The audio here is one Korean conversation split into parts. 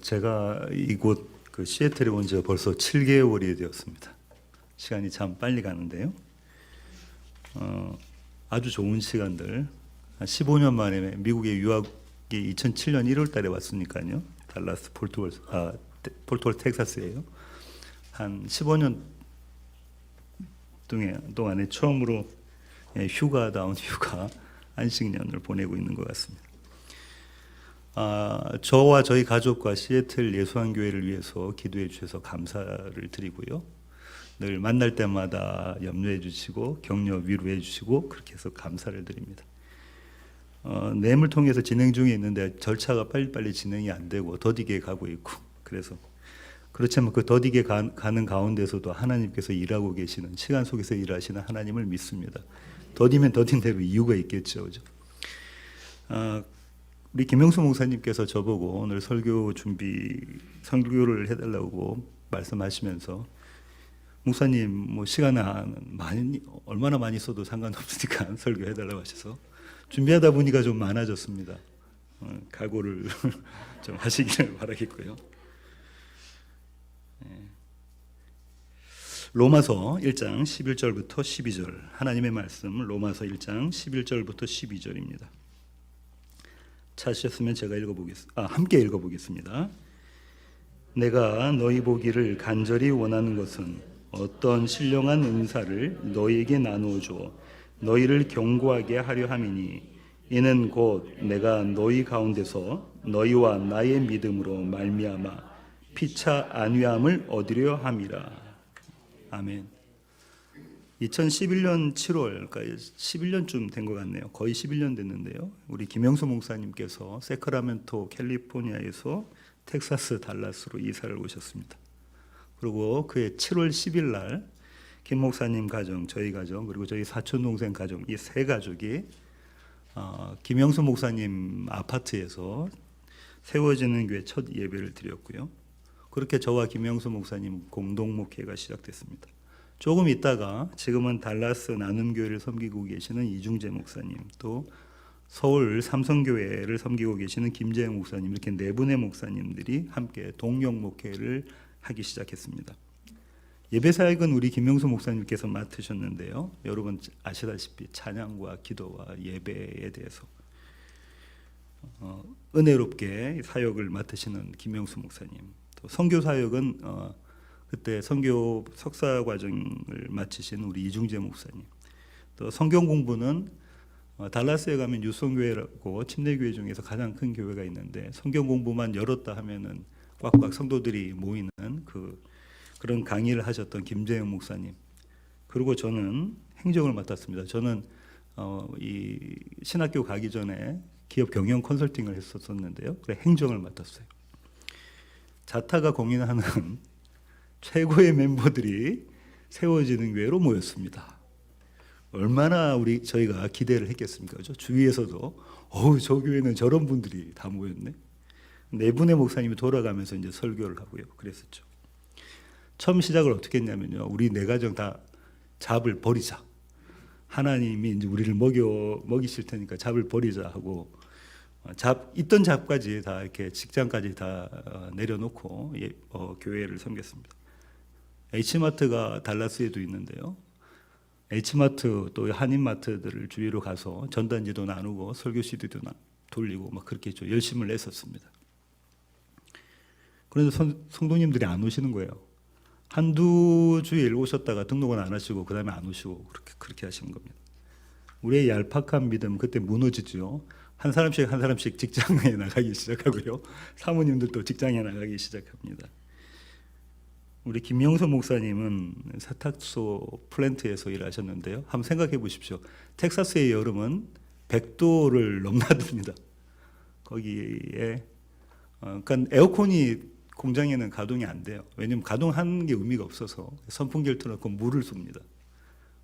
제가 이곳 그 시애틀에 온 지가 벌써 7개월이 되었습니다. 시간이 참 빨리 가는데요. 아주 좋은 시간들. 한 15년 만에 미국에 유학이 2007년 1월 달에 왔으니까요. 달라스 폴트월 텍사스예요. 한 15년 동안에 처음으로 휴가다운 휴가 안식년을 보내고 있는 것 같습니다. 저와 저희 가족과 시애틀 예수한교회를 위해서 기도해 주셔서 감사를 드리고요. 늘 만날 때마다 염려해 주시고 격려 위로해 주시고 그렇게 해서 감사를 드립니다. 램을 통해서 진행 중에 있는데 절차가 빨리빨리 진행이 안 되고 더디게 가고 있고 그래서 그렇지만 그 더디게 가는 가운데서도 하나님께서 일하고 계시는 시간 속에서 일하시는 하나님을 믿습니다. 더디면 더딘 대로 이유가 있겠죠. 그죠? 우리 김영수 목사님께서 저보고 오늘 설교를 해달라고 말씀하시면서 목사님 뭐 시간은 얼마나 많이 써도 상관없으니까 설교해달라고 하셔서 준비하다 보니까 좀 많아졌습니다. 각오를 좀 하시기를 바라겠고요. 로마서 1장 11절부터 12절 하나님의 말씀 로마서 1장 11절부터 12절입니다. 찾으셨으면 제가 함께 읽어보겠습니다. 내가 너희 보기를 간절히 원하는 것은 어떤 신령한 은사를 너희에게 나누어 줘 너희를 견고하게 하려 함이니 이는 곧 내가 너희 가운데서 너희와 나의 믿음으로 말미암아 피차 안위함을 얻으려 함이라. 아멘. 2011년 7월, 그러니까 11년쯤 된 것 같네요. 거의 11년 됐는데요. 우리 김영수 목사님께서 세크라멘토 캘리포니아에서 텍사스 달라스로 이사를 오셨습니다. 그리고 그해 7월 10일 날 김 목사님 가정, 저희 가정, 그리고 저희 사촌 동생 가정 이 세 가족이 김영수 목사님 아파트에서 세워지는 교회 첫 예배를 드렸고요. 그렇게 저와 김영수 목사님 공동 목회가 시작됐습니다. 조금 있다가 지금은 달라스 나눔교회를 섬기고 계시는 이중재 목사님, 또 서울 삼성교회를 섬기고 계시는 김재영 목사님, 이렇게 네 분의 목사님들이 함께 동력 목회를 하기 시작했습니다. 예배사역은 우리 김영수 목사님께서 맡으셨는데요. 여러분 아시다시피 찬양과 기도와 예배에 대해서 은혜롭게 사역을 맡으시는 김영수 목사님, 또 선교 사역은 그때 선교 석사 과정을 마치신 우리 이중재 목사님, 또 성경 공부는 달라스에 가면 유성교회라고 침례교회 중에서 가장 큰 교회가 있는데 성경 공부만 열었다 하면은 꽉꽉 성도들이 모이는 그런 강의를 하셨던 김재영 목사님, 그리고 저는 행정을 맡았습니다. 저는 이 신학교 가기 전에 기업 경영 컨설팅을 했었는데요. 그래 행정을 맡았어요. 자타가 공인하는 최고의 멤버들이 세워지는 교회로 모였습니다. 얼마나 저희가 기대를 했겠습니까? 그죠? 주위에서도 저 교회는 저런 분들이 다 모였네. 네 분의 목사님이 돌아가면서 이제 설교를 하고요. 그랬었죠. 처음 시작을 어떻게 했냐면요. 우리 네 가정 다 잡을 버리자. 하나님이 이제 우리를 먹이실 테니까 잡을 버리자 하고 있던 잡까지 다 이렇게 직장까지 다 내려놓고 교회를 섬겼습니다. H마트가 달라스에도 있는데요. H마트 또 한인마트들을 주위로 가서 전단지도 나누고 설교 CD도 돌리고 막 그렇게 좀 열심을 냈었습니다. 그런데 성도님들이 안 오시는 거예요. 한두 주일 오셨다가 등록은 안 하시고 그 다음에 안 오시고 그렇게 하시는 겁니다. 우리의 얄팍한 믿음 그때 무너지죠. 한 사람씩 직장에 나가기 시작하고요. 사모님들도 직장에 나가기 시작합니다. 우리 김영수 목사님은 세탁소 플랜트에서 일하셨는데요. 한번 생각해 보십시오. 텍사스의 여름은 100도를 넘나듭니다. 거기에 그러니까 에어컨이 공장에는 가동이 안 돼요. 왜냐하면 가동하는 게 의미가 없어서 선풍기를 틀어놓고 물을 쏩니다.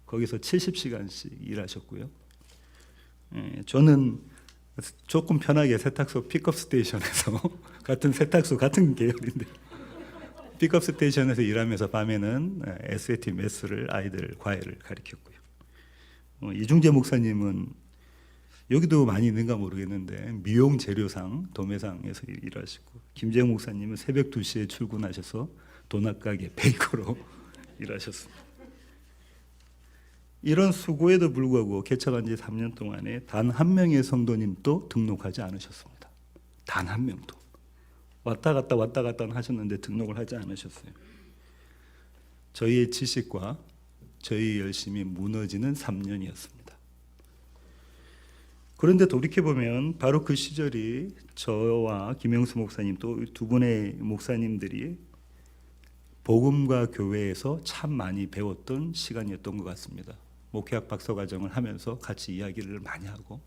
거기서 70시간씩 일하셨고요. 저는 조금 편하게 세탁소 픽업 스테이션에서 같은 세탁소 같은 계열인데 픽업 스테이션에서 일하면서 밤에는 SAT 매스를 아이들 과외를 가르쳤고요. 이중재 목사님은 여기도 많이 있는가 모르겠는데 미용 재료상 도매상에서 일하시고, 김재영 목사님은 새벽 2시에 출근하셔서 도넛가게 베이커로 일하셨습니다. 이런 수고에도 불구하고 개척한 지 3년 동안에 단 한 명의 성도님도 등록하지 않으셨습니다. 단 한 명도. 왔다 갔다 하셨는데 등록을 하지 않으셨어요. 저희의 지식과 저희의 열심이 무너지는 3년이었습니다. 그런데 돌이켜보면 바로 그 시절이 저와 김영수 목사님 또 두 분의 목사님들이 복음과 교회에서 참 많이 배웠던 시간이었던 것 같습니다. 목회학 박사과정을 하면서 같이 이야기를 많이 하고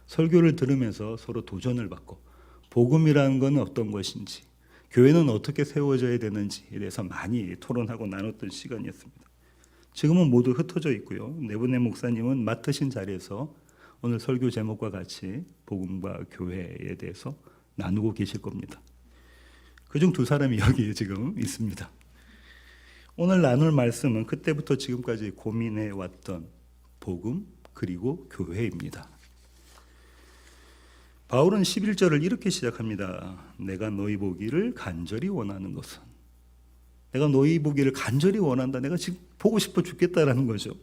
설교를 들으면서 서로 도전을 받고 복음이라는 건 어떤 것인지, 교회는 어떻게 세워져야 되는지에 대해서 많이 토론하고 나눴던 시간이었습니다. 지금은 모두 흩어져 있고요. 네 분의 목사님은 맡으신 자리에서 오늘 설교 제목과 같이 복음과 교회에 대해서 나누고 계실 겁니다. 그중 두 사람이 여기 지금 있습니다. 오늘 나눌 말씀은 그때부터 지금까지 고민해 왔던 복음 그리고 교회입니다. 바울은 11절을 이렇게 시작합니다. 내가 너희 보기를 간절히 원하는 것은, 내가 너희 보기를 간절히 원한다. 내가 지금 보고 싶어 죽겠다라는 거죠.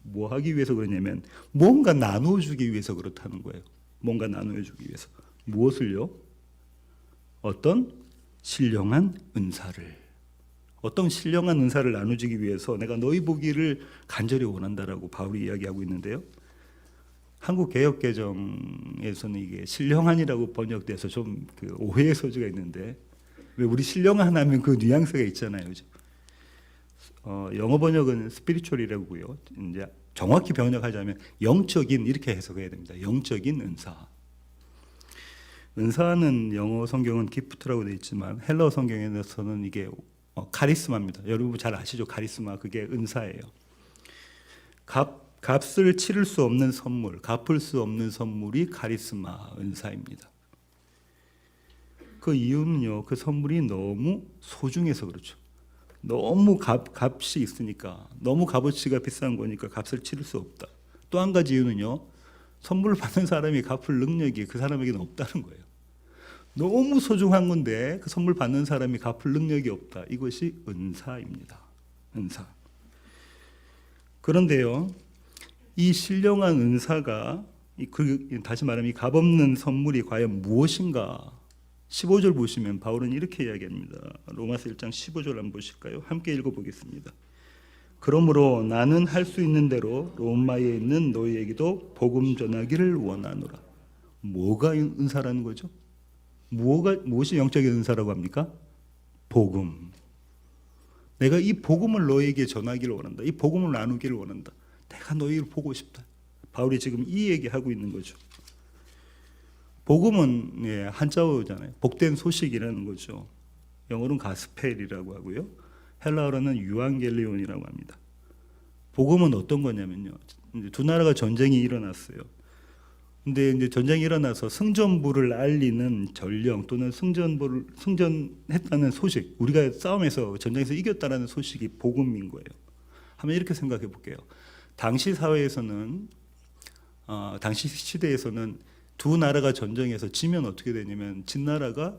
뭐 하기 위해서 그러냐면 뭔가 나눠주기 위해서 그렇다는 거예요. 뭔가 나눠주기 위해서. 무엇을요? 어떤 신령한 은사를. 어떤 신령한 은사를 나눠주기 위해서 내가 너희 보기를 간절히 원한다라고 바울이 이야기하고 있는데요. 한국 개역개정에서는 이게 신령한이라고 번역돼서 좀 그 오해의 소지가 있는데, 왜 우리 신령한 하면 그 뉘앙스가 있잖아요, 그죠? 영어 번역은 스피리추얼이라고요. 이제 정확히 번역하자면 영적인 이렇게 해석해야 됩니다. 영적인 은사. 은사는 영어 성경은 기프트라고 되어 있지만 헬러 성경에서는 이게 카리스마입니다. 여러분 잘 아시죠? 카리스마, 그게 은사예요. 값을 치를 수 없는 선물, 갚을 수 없는 선물이 카리스마, 은사입니다. 그 이유는요, 그 선물이 너무 소중해서 그렇죠. 너무 값이 있으니까, 너무 값어치가 비싼 거니까 값을 치를 수 없다. 또 한 가지 이유는요, 선물을 받는 사람이 갚을 능력이 그 사람에게는 없다는 거예요. 너무 소중한 건데 그 선물 받는 사람이 갚을 능력이 없다. 이것이 은사입니다. 은사. 그런데요, 이 신령한 은사가, 다시 말하면 이 값없는 선물이 과연 무엇인가? 15절 보시면 바울은 이렇게 이야기합니다. 로마서 1장 15절 한번 보실까요? 함께 읽어보겠습니다. 그러므로 나는 할 수 있는 대로 로마에 있는 너희에게도 복음 전하기를 원하노라. 뭐가 은사라는 거죠? 무엇이 영적인 은사라고 합니까? 복음. 내가 이 복음을 너에게 전하기를 원한다. 이 복음을 나누기를 원한다. 내가 너희를 보고 싶다. 바울이 지금 이 얘기하고 있는 거죠. 복음은 한자어잖아요. 복된 소식이라는 거죠. 영어로는 가스펠이라고 하고요. 헬라어로는 유앙겔리온이라고 합니다. 복음은 어떤 거냐면요. 이제 두 나라가 전쟁이 일어났어요. 근데 이제 전쟁이 일어나서 승전부를 알리는 전령 또는 승전했다는 소식, 우리가 싸움에서 전쟁에서 이겼다라는 소식이 복음인 거예요. 한번 이렇게 생각해 볼게요. 당시 사회에서는 당시 시대에서는 두 나라가 전쟁에서 지면 어떻게 되냐면 진 나라가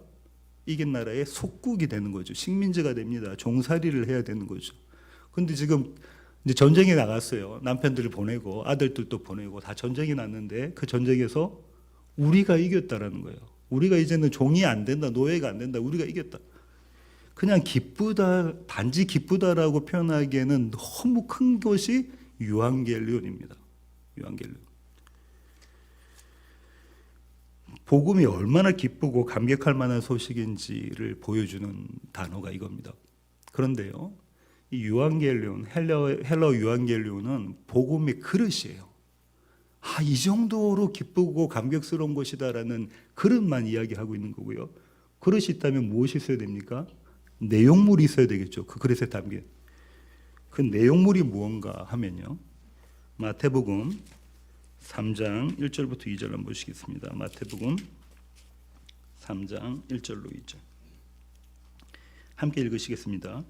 이긴 나라의 속국이 되는 거죠. 식민지가 됩니다. 종살이를 해야 되는 거죠. 근데 지금 이제 전쟁에 나갔어요. 남편들을 보내고 아들들도 보내고 다 전쟁이 났는데 그 전쟁에서 우리가 이겼다라는 거예요. 우리가 이제는 종이 안 된다, 노예가 안 된다, 우리가 이겼다. 그냥 기쁘다, 단지 기쁘다라고 표현하기에는 너무 큰 것이 유앙겔리온입니다. 유앙겔리온. 복음이 얼마나 기쁘고 감격할 만한 소식인지를 보여주는 단어가 이겁니다. 그런데요, 이 유앙겔리온, 헬러 유앙겔리온은 복음의 그릇이에요. 이 정도로 기쁘고 감격스러운 것이다라는 그릇만 이야기하고 있는 거고요. 그릇이 있다면 무엇이 있어야 됩니까? 내용물이 있어야 되겠죠. 그 그릇에 담긴. 그 내용물이 무언가 하면요, 마태복음 3장 1절부터 2절 한번 보시겠습니다. 마태복음 3장 1절로 2절 함께 읽으시겠습니다.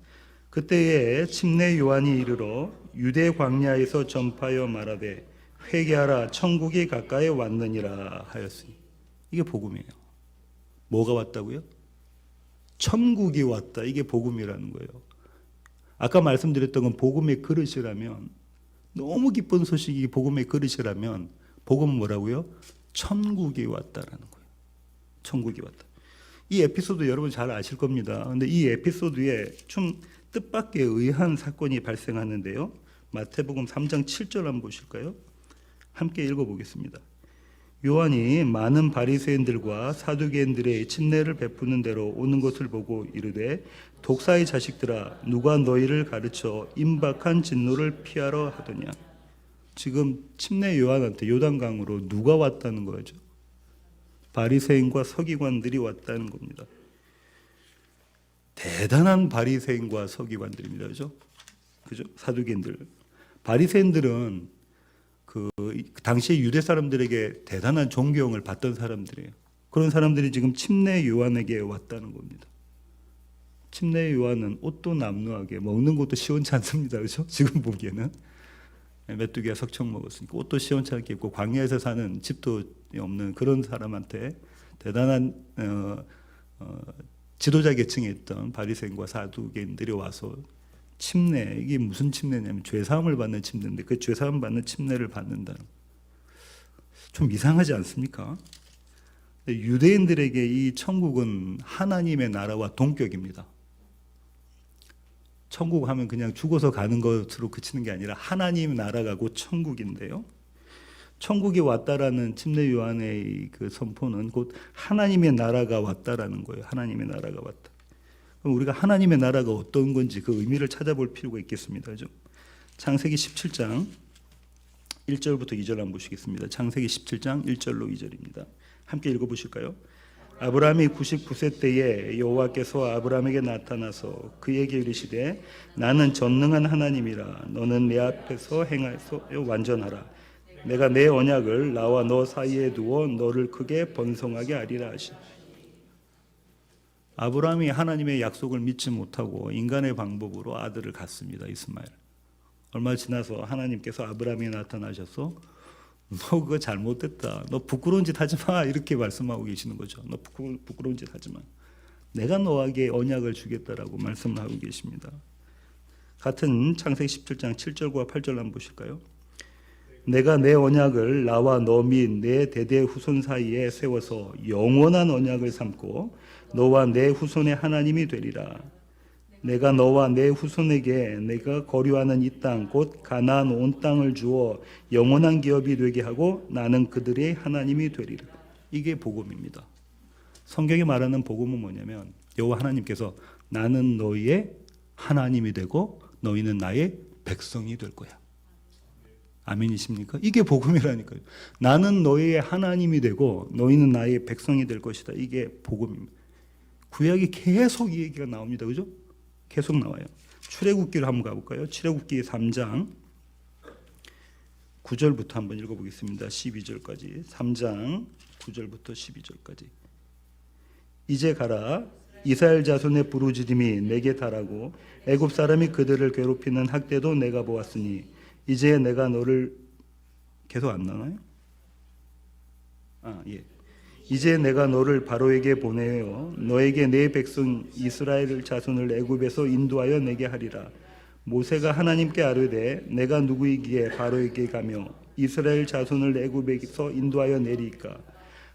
그때에 침례 요한이 이르러 유대 광야에서 전파하여 말하되 회개하라 천국이 가까이 왔느니라 하였으니. 이게 복음이에요. 뭐가 왔다고요? 천국이 왔다. 이게 복음이라는 거예요. 아까 말씀드렸던 건 복음의 그릇이라면, 너무 기쁜 소식이 복음의 그릇이라면 복음은 뭐라고요? 천국이 왔다라는 거예요. 천국이 왔다. 이 에피소드 여러분 잘 아실 겁니다. 근데 이 에피소드에 좀 뜻밖의 의아한 사건이 발생하는데요. 마태복음 3장 7절 한번 보실까요? 함께 읽어보겠습니다. 요한이 많은 바리새인들과 사두개인들의 침례를 베푸는 대로 오는 것을 보고 이르되 독사의 자식들아 누가 너희를 가르쳐 임박한 진노를 피하러 하더냐. 지금 침례 요한한테 요단강으로 누가 왔다는 거죠? 바리새인과 서기관들이 왔다는 겁니다. 대단한 바리새인과 서기관들입니다. 그죠? 사두개인들. 바리새인들은 그 당시 유대 사람들에게 대단한 존경을 받던 사람들이에요. 그런 사람들이 지금 침례 요한에게 왔다는 겁니다. 침례 요한은 옷도 남루하게 먹는 것도 시원치 않습니다. 그렇죠? 지금 보기에는 메뚜기가 석청 먹었으니까 옷도 시원치 않게 입고 광야에서 사는 집도 없는 그런 사람한테 대단한 지도자 계층에 있던 바리새인과 사두개인들이 와서 침례, 이게 무슨 침례냐면 죄사함을 받는 침례인데 그 죄사함 받는 침례를 받는다는, 좀 이상하지 않습니까? 유대인들에게 이 천국은 하나님의 나라와 동격입니다. 천국 하면 그냥 죽어서 가는 것으로 그치는 게 아니라 하나님 나라가 곧 천국인데요. 천국이 왔다라는 침례 요한의 그 선포는 곧 하나님의 나라가 왔다라는 거예요. 하나님의 나라가 왔다. 그럼 우리가 하나님의 나라가 어떤 건지 그 의미를 찾아볼 필요가 있겠습니다. 그죠? 창세기 17장 1절부터 2절 한번 보시겠습니다. 창세기 17장 1절로 2절입니다. 함께 읽어보실까요? 아브라함이 99세 때에 여호와께서 아브라함에게 나타나서 그에게 이르시되 나는 전능한 하나님이라 너는 내 앞에서 행하여서 완전하라. 내가 내 언약을 나와 너 사이에 두어 너를 크게 번성하게 하리라 하시니. 아브라함이 하나님의 약속을 믿지 못하고 인간의 방법으로 아들을 갖습니다. 이스마엘. 얼마 지나서 하나님께서 아브라함에 나타나셔서 너 그거 잘못됐다. 너 부끄러운 짓 하지 마. 이렇게 말씀하고 계시는 거죠. 너 부끄러운 짓 하지 마. 내가 너에게 언약을 주겠다라고 말씀을 하고 계십니다. 같은 창세기 17장 7절과 8절 한번 보실까요? 내가 내 언약을 나와 너 및 내 대대 후손 사이에 세워서 영원한 언약을 삼고 너와 내 후손의 하나님이 되리라. 내가 너와 내 후손에게 내가 거류하는 이 땅 곧 가나안 온 땅을 주어 영원한 기업이 되게 하고 나는 그들의 하나님이 되리라. 이게 복음입니다. 성경이 말하는 복음은 뭐냐면 여호와 하나님께서 나는 너희의 하나님이 되고 너희는 나의 백성이 될 거야. 아멘이십니까? 이게 복음이라니까요. 나는 너희의 하나님이 되고 너희는 나의 백성이 될 것이다. 이게 복음입니다. 구약이 계속 이 얘기가 나옵니다. 그죠? 계속 나와요. 출애굽기를 한번 가볼까요? 출애굽기 3장 9절부터 한번 읽어보겠습니다. 12절까지. 3장 9절부터 12절까지. 이제 가라. 이스라엘 자손의 부르짖음이 내게 달하고 애굽 사람이 그들을 괴롭히는 학대도 내가 보았으니 이제 내가 너를 계속 안 나와요? 예. 이제 내가 너를 바로에게 보내어 너에게 내 백성 이스라엘 자손을 애굽에서 인도하여 내게 하리라. 모세가 하나님께 아뢰되 내가 누구이기에 바로에게 가며 이스라엘 자손을 애굽에서 인도하여 내리까.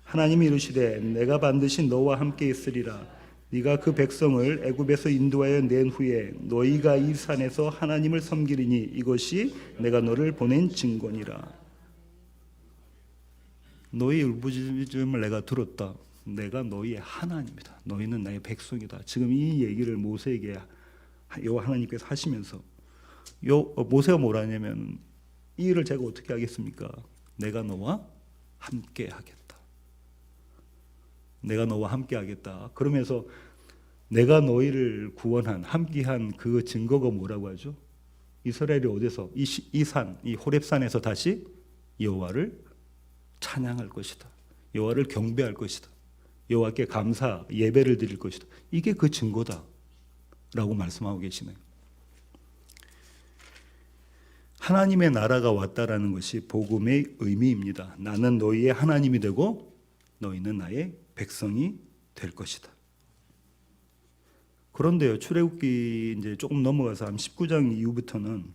하나님이 이르시되 내가 반드시 너와 함께 있으리라. 네가 그 백성을 애굽에서 인도하여 낸 후에 너희가 이 산에서 하나님을 섬기리니 이것이 내가 너를 보낸 증거니라. 너희 울부짖음을 내가 들었다. 내가 너희의 하나님이다. 너희는 나의 백성이다. 지금 이 얘기를 모세에게 여호와 하나님께서 하시면서 모세가 뭐라냐면 이 일을 제가 어떻게 하겠습니까? 내가 너와 함께 하겠다. 내가 너와 함께 하겠다. 그러면서 내가 너희를 구원한 함께한 그 증거가 뭐라고 하죠? 이스라엘이 어디서 이 산, 이 호렙산에서 다시 여호와를 찬양할 것이다. 여호와를 경배할 것이다. 여호와께 감사 예배를 드릴 것이다. 이게 그 증거다 라고 말씀하고 계시네요. 하나님의 나라가 왔다라는 것이 복음의 의미입니다. 나는 너희의 하나님이 되고 너희는 나의 백성이 될 것이다. 그런데요, 출애굽기 이제 조금 넘어가서 한 19장 이후부터는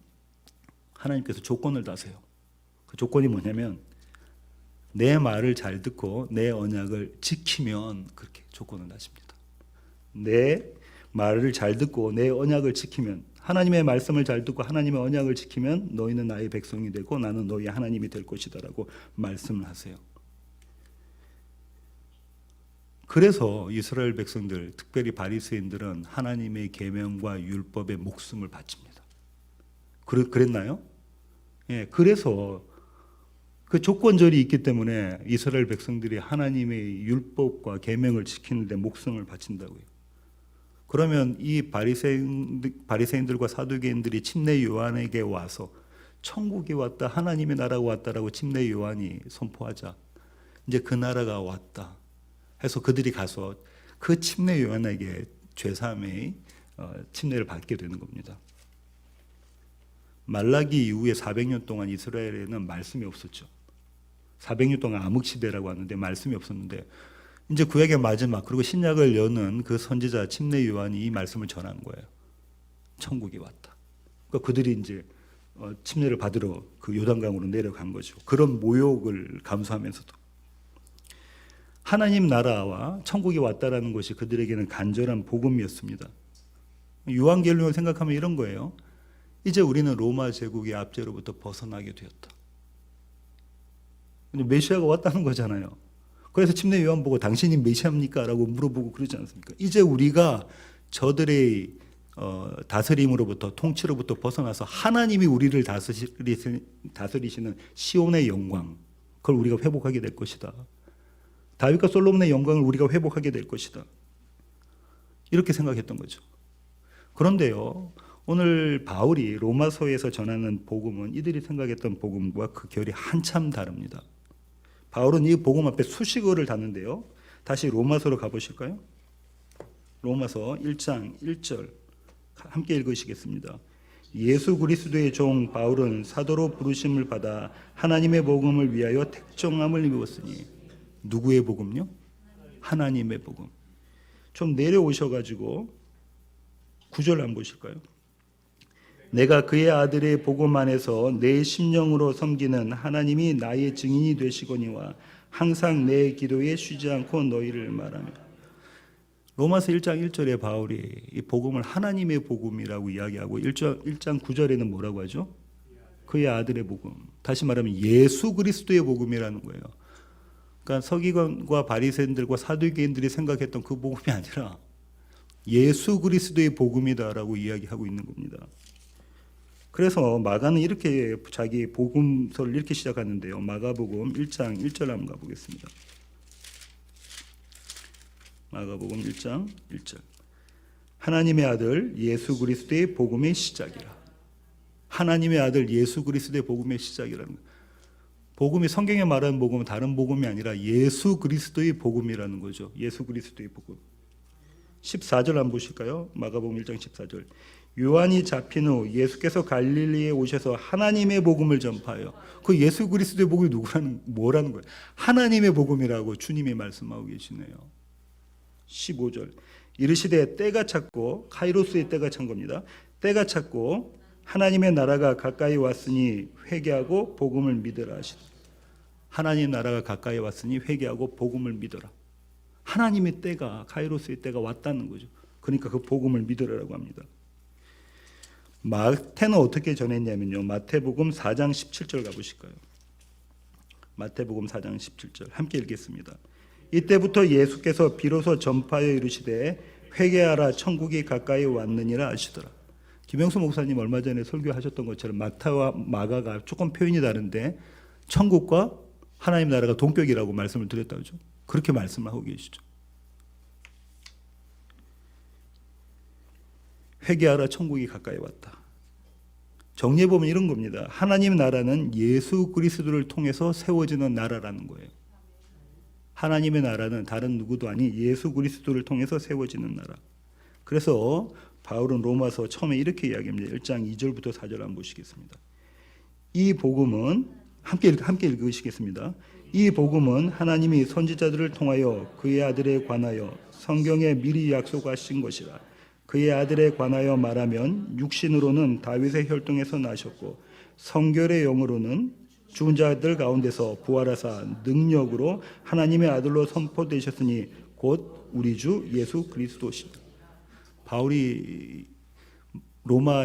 하나님께서 조건을 다세요. 그 조건이 뭐냐면 내 말을 잘 듣고 내 언약을 지키면, 그렇게 조건을 다십니다. 내 말을 잘 듣고 내 언약을 지키면, 하나님의 말씀을 잘 듣고 하나님의 언약을 지키면 너희는 나의 백성이 되고 나는 너희의 하나님이 될 것이다라고 말씀을 하세요. 그래서 이스라엘 백성들, 특별히 바리새인들은 하나님의 계명과 율법에 목숨을 바칩니다. 그랬나요? 예, 그래서 그 조건절이 있기 때문에 이스라엘 백성들이 하나님의 율법과 계명을 지키는 데 목숨을 바친다고요. 그러면 이 바리새인들과 사두개인들이 침례 요한에게 와서 천국이 왔다, 하나님의 나라가 왔다라고 침례 요한이 선포하자 이제 그 나라가 왔다 해서 그들이 가서 그 침례 요한에게 죄사함의 침례를 받게 되는 겁니다. 말라기 이후에 400년 동안 이스라엘에는 말씀이 없었죠. 400년 동안 암흑시대라고 하는데 말씀이 없었는데 이제 구약의 마지막, 그리고 신약을 여는 그 선지자 침례 요한이 이 말씀을 전한 거예요. 천국이 왔다. 그러니까 그들이 이제 침례를 받으러 그 요단강으로 내려간 거죠. 그런 모욕을 감수하면서도 하나님 나라와 천국이 왔다라는 것이 그들에게는 간절한 복음이었습니다. 요한계시록을 생각하면 이런 거예요. 이제 우리는 로마 제국의 압제로부터 벗어나게 되었다. 메시아가 왔다는 거잖아요. 그래서 침례 요한 보고 당신이 메시아입니까? 라고 물어보고 그러지 않습니까? 이제 우리가 저들의 다스림으로부터, 통치로부터 벗어나서 하나님이 우리를 다스리시는 시온의 영광, 그걸 우리가 회복하게 될 것이다. 다윗과 솔로몬의 영광을 우리가 회복하게 될 것이다. 이렇게 생각했던 거죠. 그런데요, 오늘 바울이 로마서에서 전하는 복음은 이들이 생각했던 복음과 그 결이 한참 다릅니다. 바울은 이 복음 앞에 수식어를 닫는데요. 다시 로마서로 가보실까요? 로마서 1장 1절 함께 읽으시겠습니다. 예수 그리스도의 종 바울은 사도로 부르심을 받아 하나님의 복음을 위하여 택정함을 입었으니. 누구의 복음요? 하나님의 복음. 좀 내려오셔가지고 9절 한번 보실까요? 내가 그의 아들의 복음 안에서 내 심령으로 섬기는 하나님이 나의 증인이 되시거니와 항상 내 기도에 쉬지 않고 너희를 말하며. 로마서 1장 1절에 바울이 이 복음을 하나님의 복음이라고 이야기하고 1장 9절에는 뭐라고 하죠? 그의 아들의 복음. 다시 말하면 예수 그리스도의 복음이라는 거예요. 그러니까 서기관과 바리새인들과 사두개인들이 생각했던 그 복음이 아니라 예수 그리스도의 복음이다라고 이야기하고 있는 겁니다. 그래서 마가는 이렇게 자기 복음서를 이렇게 시작하는데요. 마가복음 1장 1절 한번 가보겠습니다. 마가복음 1장 1절. 하나님의 아들 예수 그리스도의 복음의 시작이라. 하나님의 아들 예수 그리스도의 복음의 시작이라는 거예요. 복음이 성경에 말하는 복음은 다른 복음이 아니라 예수 그리스도의 복음이라는 거죠. 예수 그리스도의 복음. 14절 한번 보실까요? 마가복음 1장 14절. 요한이 잡힌 후 예수께서 갈릴리에 오셔서 하나님의 복음을 전파하여. 그 예수 그리스도의 복음이 뭐라는 거예요? 하나님의 복음이라고 주님이 말씀하고 계시네요. 15절. 이르시되 때가 찼고, 카이로스의 때가 찬 겁니다. 때가 찼고 하나님의 나라가 가까이 왔으니 회개하고 복음을 믿으라 하시다. 하나님의 나라가 가까이 왔으니 회개하고 복음을 믿어라. 하나님의 때가, 카이로스의 때가 왔다는 거죠. 그러니까 그 복음을 믿으라고 합니다. 마태는 어떻게 전했냐면요. 마태복음 4장 17절 가보실까요? 마태복음 4장 17절 함께 읽겠습니다. 이때부터 예수께서 비로소 전파하여 이르시되 회개하라 천국이 가까이 왔느니라 하시더라. 김영수 목사님 얼마 전에 설교하셨던 것처럼 마태와 마가가 조금 표현이 다른데 천국과 하나님 나라가 동격이라고 말씀을 드렸다고 하죠. 그렇게 말씀하고 계시죠. 회개하라 천국이 가까이 왔다. 정리해 보면 이런 겁니다. 하나님 나라는 예수 그리스도를 통해서 세워지는 나라라는 거예요. 하나님의 나라는 다른 누구도 아닌 예수 그리스도를 통해서 세워지는 나라. 그래서 바울은 로마서 처음에 이렇게 이야기합니다. 1장 2절부터 4절 한번 보시겠습니다. 이 복음은 함께 읽으시겠습니다. 이 복음은 하나님이 선지자들을 통하여 그의 아들에 관하여 성경에 미리 약속하신 것이라. 그의 아들에 관하여 말하면 육신으로는 다윗의 혈통에서 나셨고 성결의 영으로는 죽은 자들 가운데서 부활하사 능력으로 하나님의 아들로 선포되셨으니 곧 우리 주 예수 그리스도시다. 바울이 로마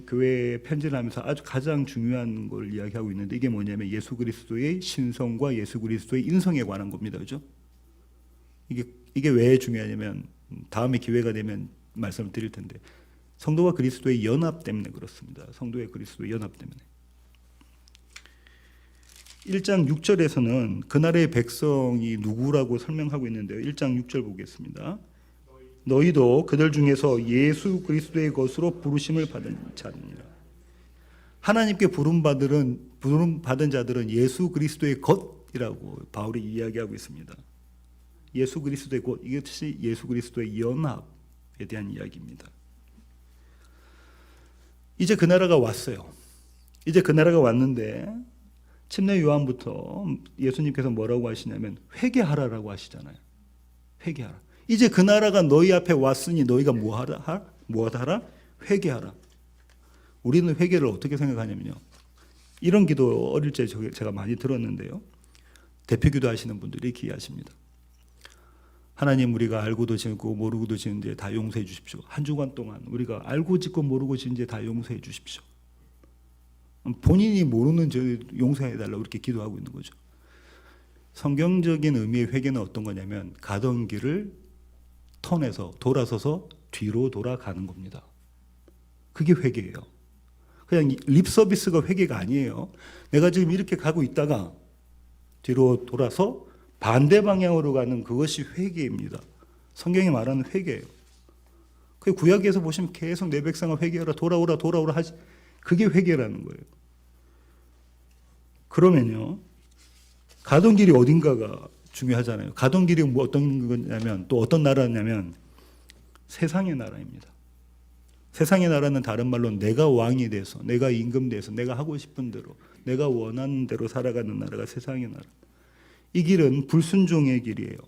교회에 편지를 하면서 아주 가장 중요한 걸 이야기하고 있는데 이게 뭐냐면 예수 그리스도의 신성과 예수 그리스도의 인성에 관한 겁니다. 그죠? 이게 왜 중요하냐면 다음에 기회가 되면 말씀을 드릴 텐데 성도와 그리스도의 연합 때문에 그렇습니다. 성도의 그리스도의 연합 때문에. 1장 6절에서는 그날의 백성이 누구라고 설명하고 있는데요. 1장 6절 보겠습니다. 너희도 그들 중에서 예수 그리스도의 것으로 부르심을 받은 자니라. 하나님께 부름받은 자들은 예수 그리스도의 것이라고 바울이 이야기하고 있습니다. 예수 그리스도의 것, 이것이 예수 그리스도의 연합에 대한 이야기입니다. 이제 그 나라가 왔어요. 이제 그 나라가 왔는데 침례 요한부터 예수님께서 뭐라고 하시냐면 회개하라라고 하시잖아요. 회개하라. 이제 그 나라가 너희 앞에 왔으니 너희가 무엇하라? 회개하라. 우리는 회개를 어떻게 생각하냐면요. 이런 기도 어릴 때 제가 많이 들었는데요. 대표 기도 하시는 분들이 기하십니다. 하나님, 우리가 알고도 짓고 모르고도 짓는 죄 다 용서해 주십시오. 한 주간 동안 우리가 알고 짓고 모르고 짓는 죄 다 용서해 주십시오. 본인이 모르는 죄 용서해 달라고 이렇게 기도하고 있는 거죠. 성경적인 의미의 회개는 어떤 거냐면 가던 길을 턴해서 돌아서서 뒤로 돌아가는 겁니다. 그게 회개예요. 그냥 립 서비스가 회개가 아니에요. 내가 지금 이렇게 가고 있다가 뒤로 돌아서 반대 방향으로 가는 그것이 회개입니다. 성경이 말하는 회개예요. 그 구약에서 보시면 계속 내 백성아 회개하라 돌아오라 하지. 그게 회개라는 거예요. 그러면요. 가던 길이 어딘가가 중요하잖아요. 가던 길이 뭐 어떤 거냐면 또 어떤 나라냐면 세상의 나라입니다. 세상의 나라는 다른 말로 내가 왕이 돼서 내가 임금 돼서 내가 하고 싶은 대로 내가 원하는 대로 살아가는 나라가 세상의 나라. 이 길은 불순종의 길이에요.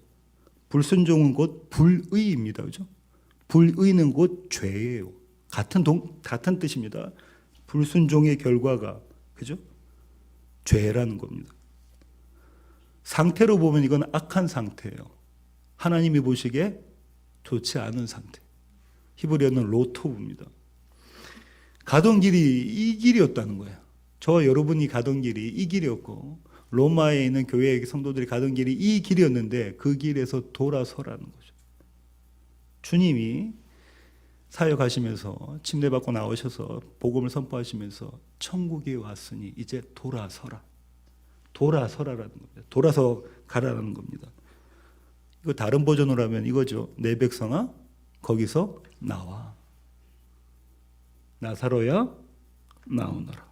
불순종은 곧 불의입니다. 그죠? 불의는 곧 죄예요. 같은 뜻입니다. 불순종의 결과가 그죠? 죄라는 겁니다. 상태로 보면 이건 악한 상태예요. 하나님이 보시기에 좋지 않은 상태. 히브리어는 로토브입니다. 가던 길이 이 길이었다는 거예요. 저와 여러분이 가던 길이 이 길이었고 로마에 있는 교회 성도들이 가던 길이 이 길이었는데 그 길에서 돌아서라는 거죠. 주님이 사역하시면서 침례받고 나오셔서 복음을 선포하시면서 천국에 왔으니 이제 돌아서라라는 겁니다. 돌아서 가라는 겁니다. 이거 다른 버전으로 하면 이거죠. 내 백성아 거기서 나와. 나사로야 나오너라.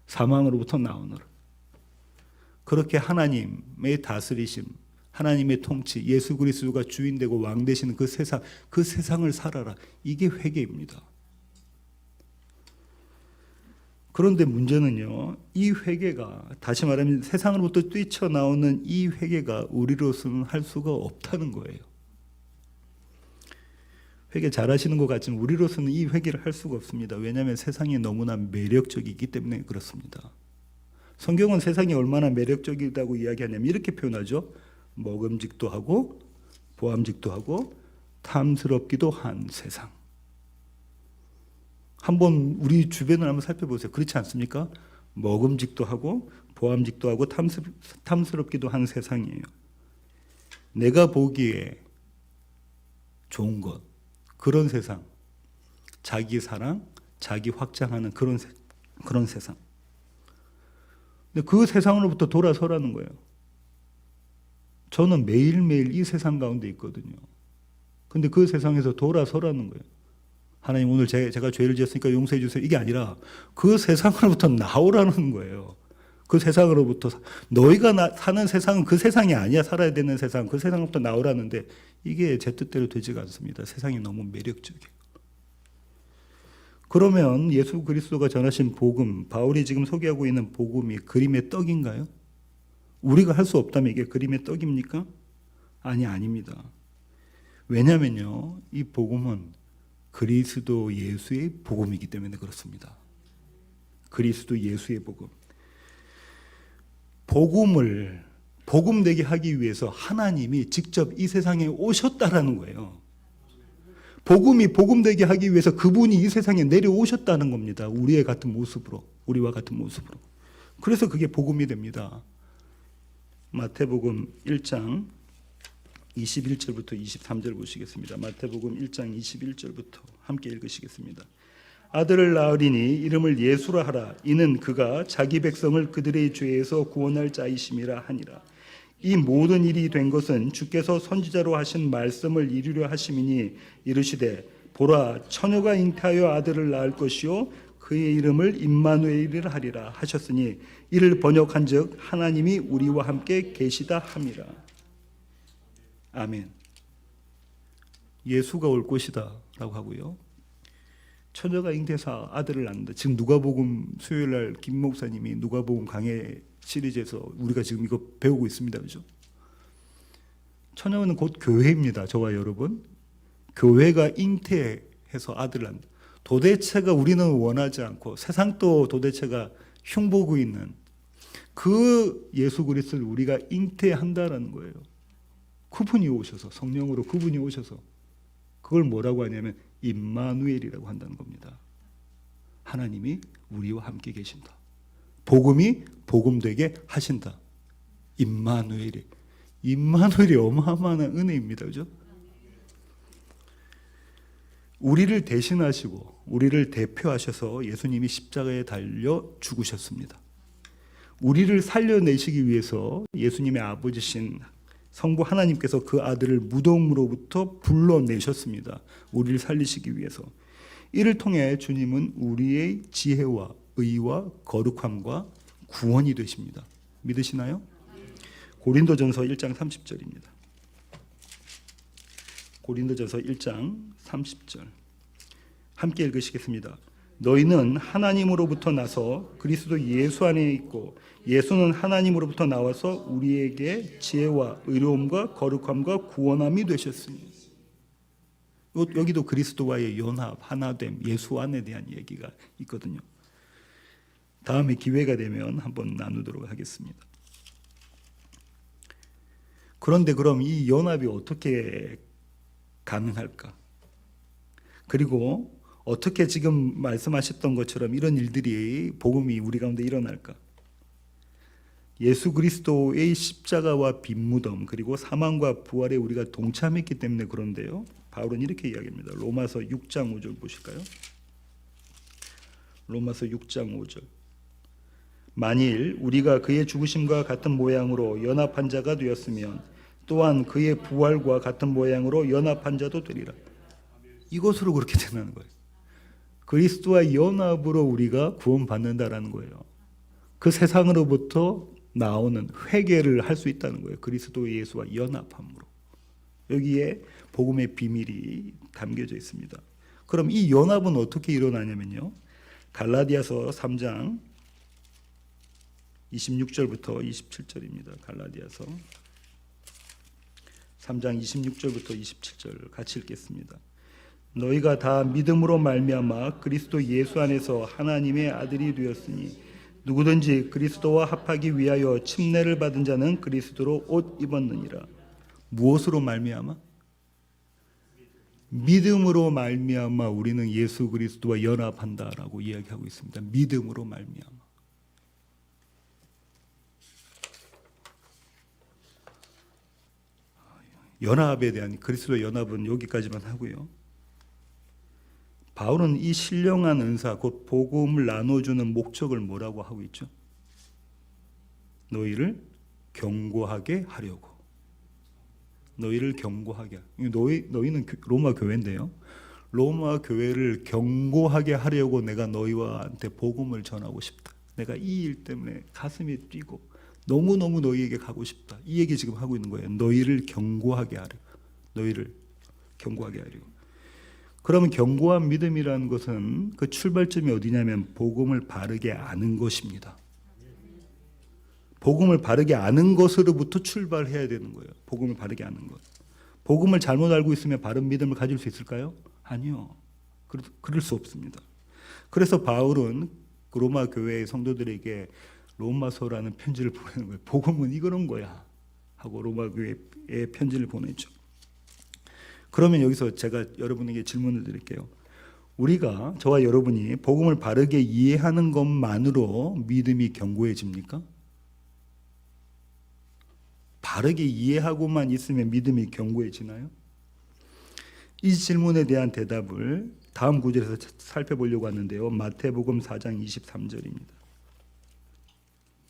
사망으로부터 나오너라. 그렇게 하나님의 다스리심, 하나님의 통치, 예수 그리스도가 주인 되고 왕 되시는 그 세상을 살아라. 이게 회개입니다. 그런데 문제는요, 이 회개가, 다시 말하면 세상으로부터 뛰쳐나오는 이 회개가 우리로서는 할 수가 없다는 거예요. 회개 잘 하시는 것 같지만 우리로서는 이 회개를 할 수가 없습니다. 왜냐하면 세상이 너무나 매력적이기 때문에 그렇습니다. 성경은 세상이 얼마나 매력적이다고 이야기하냐면 이렇게 표현하죠. 먹음직도 하고 보암직도 하고 탐스럽기도 한 세상. 한번 우리 주변을 한번 살펴보세요. 그렇지 않습니까? 먹음직도 하고 보암직도 하고 탐스럽기도 한 세상이에요. 내가 보기에 좋은 것, 그런 세상, 자기 사랑, 자기 확장하는 그런 세상. 근데 그 세상으로부터 돌아서라는 거예요. 저는 매일매일 이 세상 가운데 있거든요. 근데 그 세상에서 돌아서라는 거예요. 하나님 오늘 제가 죄를 지었으니까 용서해 주세요. 이게 아니라 그 세상으로부터 나오라는 거예요. 그 세상으로부터 너희가 사는 세상은 그 세상이 아니야. 살아야 되는 세상. 그 세상으로부터 나오라는데 이게 제 뜻대로 되지가 않습니다. 세상이 너무 매력적이에요. 그러면 예수 그리스도가 전하신 복음, 바울이 지금 소개하고 있는 복음이 그림의 떡인가요? 우리가 할 수 없다면 이게 그림의 떡입니까? 아닙니다. 왜냐면요, 이 복음은 그리스도 예수의 복음이기 때문에 그렇습니다. 그리스도 예수의 복음. 복음을 복음되게 하기 위해서 하나님이 직접 이 세상에 오셨다라는 거예요. 복음이 복음되게 하기 위해서 그분이 이 세상에 내려오셨다는 겁니다. 우리와 같은 모습으로. 그래서 그게 복음이 됩니다. 마태복음 1장 21절부터 23절 보시겠습니다. 마태복음 1장 21절부터 함께 읽으시겠습니다. 아들을 낳으리니 이름을 예수라 하라. 이는 그가 자기 백성을 그들의 죄에서 구원할 자이심이라 하니라. 이 모든 일이 된 것은 주께서 선지자로 하신 말씀을 이루려 하심이니 이르시되 보라 처녀가 잉태하여 아들을 낳을 것이요 그의 이름을 임마누엘이라 하리라 하셨으니 이를 번역한즉 하나님이 우리와 함께 계시다 함이라. 아멘. 예수가 올 것이다라고 하고요. 처녀가 잉태해서 아들을 낳는다. 지금 누가복음 수요일날 김 목사님이 누가복음 강해 시리즈에서 우리가 지금 이거 배우고 있습니다. 그죠? 처녀는 곧 교회입니다. 저와 여러분. 교회가 잉태해서 아들을 낳는다. 도대체가 우리는 원하지 않고 세상도 도대체가 흉보고 있는 그 예수 그리스도를 우리가 잉태한다라는 거예요. 그분이 오셔서 성령으로 그분이 오셔서 그걸 뭐라고 하냐면 임마누엘이라고 한다는 겁니다. 하나님이 우리와 함께 계신다. 복음이 복음되게 하신다. 임마누엘이 어마어마한 은혜입니다. 그죠? 우리를 대신하시고 우리를 대표하셔서 예수님이 십자가에 달려 죽으셨습니다. 우리를 살려내시기 위해서 예수님의 아버지신 성부 하나님께서 그 아들을 무덤으로부터 불러내셨습니다. 우리를 살리시기 위해서. 이를 통해 주님은 우리의 지혜와 의와 거룩함과 구원이 되십니다. 믿으시나요? 고린도전서 1장 30절입니다. 고린도전서 1장 30절 함께 읽으시겠습니다. 너희는 하나님으로부터 나서 그리스도 예수 안에 있고 예수는 하나님으로부터 나와서 우리에게 지혜와 의로움과 거룩함과 구원함이 되셨으니. 여기도 그리스도와의 연합, 하나됨, 예수 안에 대한 얘기가 있거든요. 다음에 기회가 되면 한번 나누도록 하겠습니다. 그런데 그럼 이 연합이 어떻게 가능할까? 그리고 어떻게 지금 말씀하셨던 것처럼 이런 일들이 복음이 우리 가운데 일어날까? 예수 그리스도의 십자가와 빈무덤 그리고 사망과 부활에 우리가 동참했기 때문에 그런데요. 바울은 이렇게 이야기합니다. 로마서 6장 5절 보실까요? 로마서 6장 5절. 만일 우리가 그의 죽으심과 같은 모양으로 연합한 자가 되었으면 또한 그의 부활과 같은 모양으로 연합한 자도 되리라. 이것으로 그렇게 된다는 거예요. 그리스도와 연합으로 우리가 구원받는다라는 거예요. 그 세상으로부터 나오는 회개를 할 수 있다는 거예요. 그리스도 예수와 연합함으로. 여기에 복음의 비밀이 담겨져 있습니다. 그럼 이 연합은 어떻게 일어나냐면요. 갈라디아서 3장 26절부터 27절입니다. 갈라디아서 3장 26절부터 27절 같이 읽겠습니다. 너희가 다 믿음으로 말미암아 그리스도 예수 안에서 하나님의 아들이 되었으니 누구든지 그리스도와 합하기 위하여 침례를 받은 자는 그리스도로 옷 입었느니라. 무엇으로 말미암아? 믿음으로 말미암아 우리는 예수 그리스도와 연합한다라고 이야기하고 있습니다. 믿음으로 말미암아. 연합에 대한 그리스도 연합은 여기까지만 하고요. 바울은 이 신령한 은사 곧 복음을 나눠주는 목적을 뭐라고 하고 있죠? 너희를 경고하게 하려고. 너희를 경고하게. 너희는 로마 교회인데요. 로마 교회를 경고하게 하려고 내가 너희한테 복음을 전하고 싶다. 내가 이 일 때문에 가슴이 뛰고 너무너무 너희에게 가고 싶다. 이 얘기 지금 하고 있는 거예요. 너희를 경고하게 하려. 너희를 경고하게 하려고. 그러면 견고한 믿음이라는 것은 그 출발점이 어디냐면 복음을 바르게 아는 것입니다. 복음을 바르게 아는 것으로부터 출발해야 되는 거예요. 복음을 바르게 아는 것. 복음을 잘못 알고 있으면 바른 믿음을 가질 수 있을까요? 아니요. 그럴 수 없습니다. 그래서 바울은 로마 교회의 성도들에게 로마서라는 편지를 보내는 거예요. 복음은 이런 거야 하고 로마 교회에 편지를 보내죠. 그러면 여기서 제가 여러분에게 질문을 드릴게요. 우리가, 저와 여러분이 복음을 바르게 이해하는 것만으로 믿음이 견고해집니까? 바르게 이해하고만 있으면 믿음이 견고해지나요? 이 질문에 대한 대답을 다음 구절에서 살펴보려고 하는데요. 마태복음 4장 23절입니다.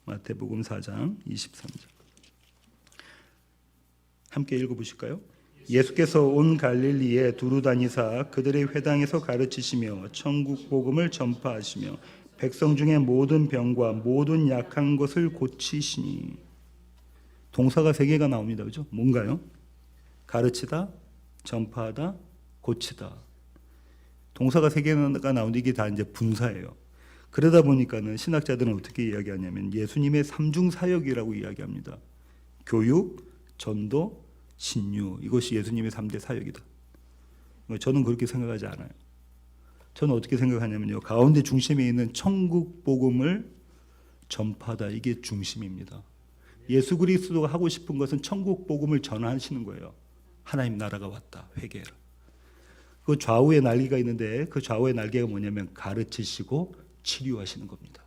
마태복음 4장 23절. 함께 읽어보실까요? 예수께서 온 갈릴리에 두루 다니사 그들의 회당에서 가르치시며 천국 복음을 전파하시며 백성 중에 모든 병과 모든 약한 것을 고치시니. 동사가 3개가 나옵니다. 그죠? 뭔가요? 가르치다, 전파하다, 고치다. 동사가 3개가 나오는데 이게 다 이제 분사예요. 그러다 보니까는 신학자들은 어떻게 이야기하냐면 예수님의 3중 사역이라고 이야기합니다. 교육, 전도, 신유. 이것이 예수님의 3대 사역이다. 저는 그렇게 생각하지 않아요. 저는 어떻게 생각하냐면요. 가운데 중심에 있는 천국 복음을 전파하다. 이게 중심입니다. 예수 그리스도가 하고 싶은 것은 천국 복음을 전하시는 거예요. 하나님 나라가 왔다. 회개해라. 그 좌우에 날개가 있는데 그 좌우의 날개가 뭐냐면 가르치시고 치료하시는 겁니다.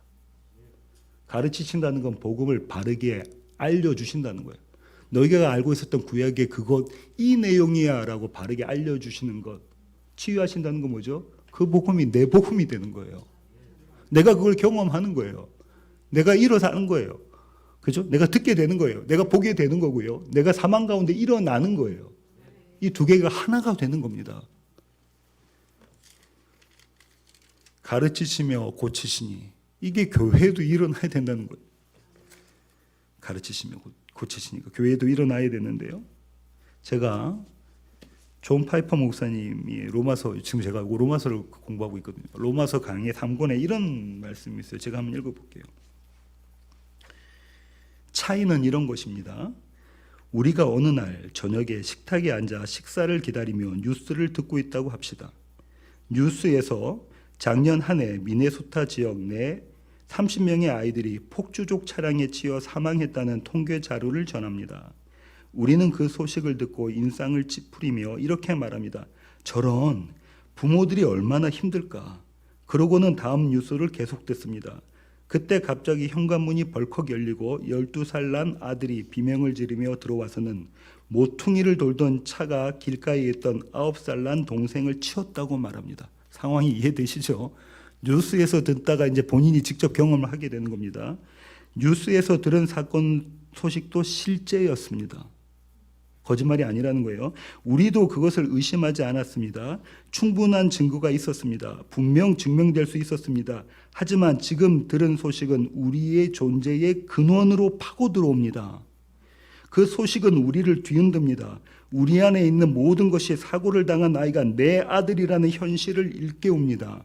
가르치신다는 건 복음을 바르게 알려주신다는 거예요. 너희가 알고 있었던 구약의 그것 이 내용이야 라고 바르게 알려주시는 것. 치유하신다는 건 뭐죠? 그 복음이 내 복음이 되는 거예요. 내가 그걸 경험하는 거예요. 내가 일어나는 거예요. 그죠? 내가 듣게 되는 거예요. 내가 보게 되는 거고요. 내가 사망 가운데 일어나는 거예요. 이 두 개가 하나가 되는 겁니다. 가르치시며 고치시니. 이게 교회도 일어나야 된다는 거예요. 가르치시며 고치시니까 교회도 일어나야 되는데요. 제가 존 파이퍼 목사님이 로마서, 지금 제가 로마서를 공부하고 있거든요. 로마서 강의 3권에 이런 말씀이 있어요. 제가 한번 읽어볼게요. 차이는 이런 것입니다. 우리가 어느 날 저녁에 식탁에 앉아 식사를 기다리며 뉴스를 듣고 있다고 합시다. 뉴스에서 작년 한 해 미네소타 지역 내 30명의 아이들이 폭주족 차량에 치여 사망했다는 통계 자료를 전합니다. 우리는 그 소식을 듣고 인상을 찌푸리며 이렇게 말합니다. 저런 부모들이 얼마나 힘들까. 그러고는 다음 뉴스를 계속 듣습니다. 그때 갑자기 현관문이 벌컥 열리고 12살 난 아들이 비명을 지르며 들어와서는 모퉁이를 돌던 차가 길가에 있던 9살 난 동생을 치웠다고 말합니다. 상황이 이해되시죠? 뉴스에서 듣다가 이제 본인이 직접 경험을 하게 되는 겁니다. 뉴스에서 들은 사건 소식도 실제였습니다. 거짓말이 아니라는 거예요. 우리도 그것을 의심하지 않았습니다. 충분한 증거가 있었습니다. 분명 증명될 수 있었습니다. 하지만 지금 들은 소식은 우리의 존재의 근원으로 파고 들어옵니다. 그 소식은 우리를 뒤흔듭니다. 우리 안에 있는 모든 것이 사고를 당한 아이가 내 아들이라는 현실을 일깨웁니다.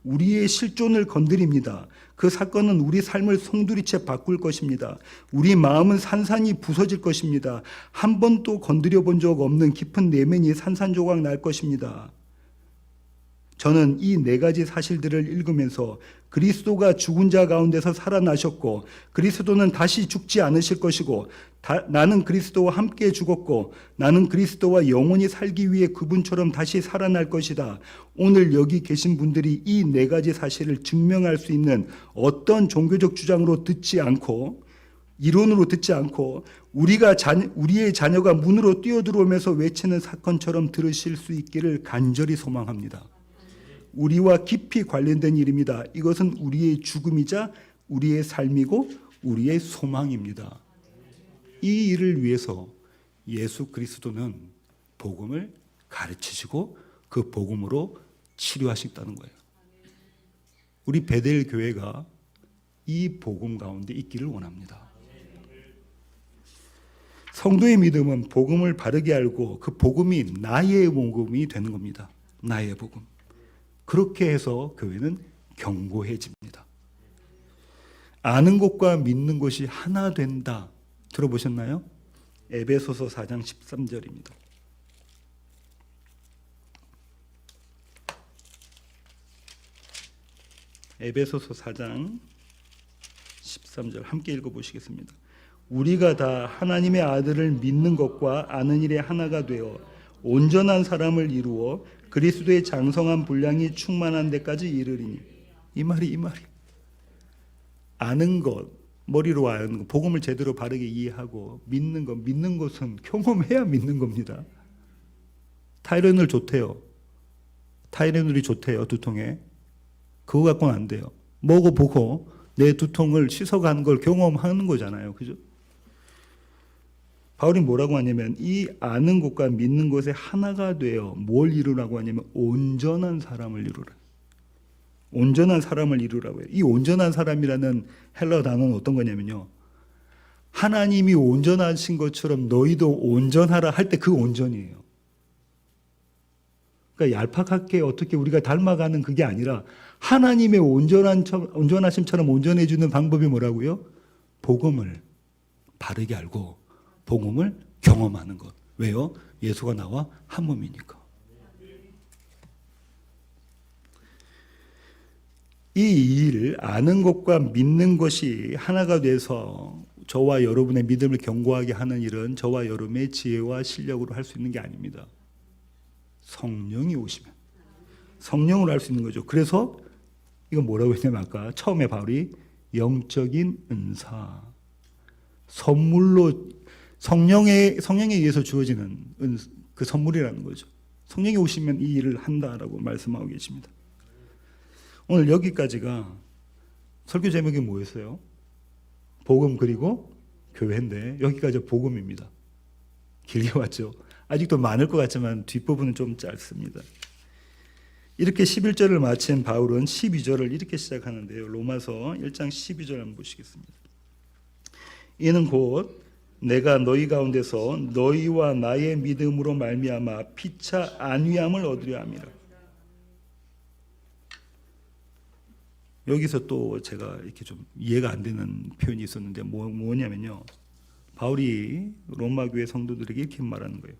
우리의 실존을 건드립니다. 그 사건은 우리 삶을 송두리째 바꿀 것입니다. 우리 마음은 산산이 부서질 것입니다. 한 번도 건드려 본 적 없는 깊은 내면이 산산조각 날 것입니다. 저는 이 4가지 사실들을 읽으면서 그리스도가 죽은 자 가운데서 살아나셨고 그리스도는 다시 죽지 않으실 것이고 나는 그리스도와 함께 죽었고 나는 그리스도와 영원히 살기 위해 그분처럼 다시 살아날 것이다. 오늘 여기 계신 분들이 이 4가지 사실을 증명할 수 있는 어떤 종교적 주장으로 듣지 않고 이론으로 듣지 않고 우리의 자녀가 문으로 뛰어들어오면서 외치는 사건처럼 들으실 수 있기를 간절히 소망합니다. 우리와 깊이 관련된 일입니다. 이것은 우리의 죽음이자 우리의 삶이고 우리의 소망입니다. 이 일을 위해서 예수 그리스도는 복음을 가르치시고 그 복음으로 치료하셨다는 거예요. 우리 베델 교회가 이 복음 가운데 있기를 원합니다. 성도의 믿음은 복음을 바르게 알고 그 복음이 나의 복음이 되는 겁니다. 나의 복음. 그렇게 해서 교회는 견고해집니다. 아는 것과 믿는 것이 하나 된다. 들어보셨나요? 에베소서 4장 13절입니다. 에베소서 4장 13절 함께 읽어보시겠습니다. 우리가 다 하나님의 아들을 믿는 것과 아는 일에 하나가 되어 온전한 사람을 이루어 그리스도의 장성한 분량이 충만한 데까지 이르리니. 이 말이 아는 것, 머리로 아는 것, 복음을 제대로 바르게 이해하고 믿는 것, 믿는 것은 경험해야 믿는 겁니다. 타이레놀 좋대요. 타이레놀이 좋대요, 두통에. 그거 갖고는 안 돼요. 먹어보고 내 두통을 씻어간 걸 경험하는 거잖아요. 그죠? 바울이 뭐라고 하냐면 이 아는 것과 믿는 것에 하나가 되어 뭘 이루라고 하냐면 온전한 사람을 이루라. 온전한 사람을 이루라고 해요. 이 온전한 사람이라는 헬러 단어는 어떤 거냐면요. 하나님이 온전하신 것처럼 너희도 온전하라 할 때 그 온전이에요. 그러니까 얄팍하게 어떻게 우리가 닮아가는 그게 아니라 하나님의 온전하심처럼 온전해주는 방법이 뭐라고요? 복음을 바르게 알고 복음을 경험하는 것. 왜요? 예수가 나와 한 몸이니까. 이 일, 아는 것과 믿는 것이 하나가 돼서 저와 여러분의 믿음을 견고하게 하는 일은 저와 여러분의 지혜와 실력으로 할 수 있는 게 아닙니다. 성령이 오시면 성령으로 할 수 있는 거죠. 그래서 이건 뭐라고 했냐면 아까 처음에 바울이 영적인 은사, 선물로 성령에 의해서 주어지는 그 선물이라는 거죠. 성령이 오시면 이 일을 한다라고 말씀하고 계십니다. 오늘 여기까지가 설교 제목이 뭐였어요? 복음 그리고 교회인데 여기까지 복음입니다. 길게 왔죠. 아직도 많을 것 같지만 뒷부분은 좀 짧습니다. 이렇게 11절을 마친 바울은 12절을 이렇게 시작하는데요. 로마서 1장 12절 한번 보시겠습니다. 이는 곧 내가 너희 가운데서 너희와 나의 믿음으로 말미암아 피차 안위함을 얻으려 함이라. 여기서 또 제가 이렇게 좀 이해가 안 되는 표현이 있었는데 뭐냐면요. 바울이 로마 교회 성도들에게 이렇게 말하는 거예요.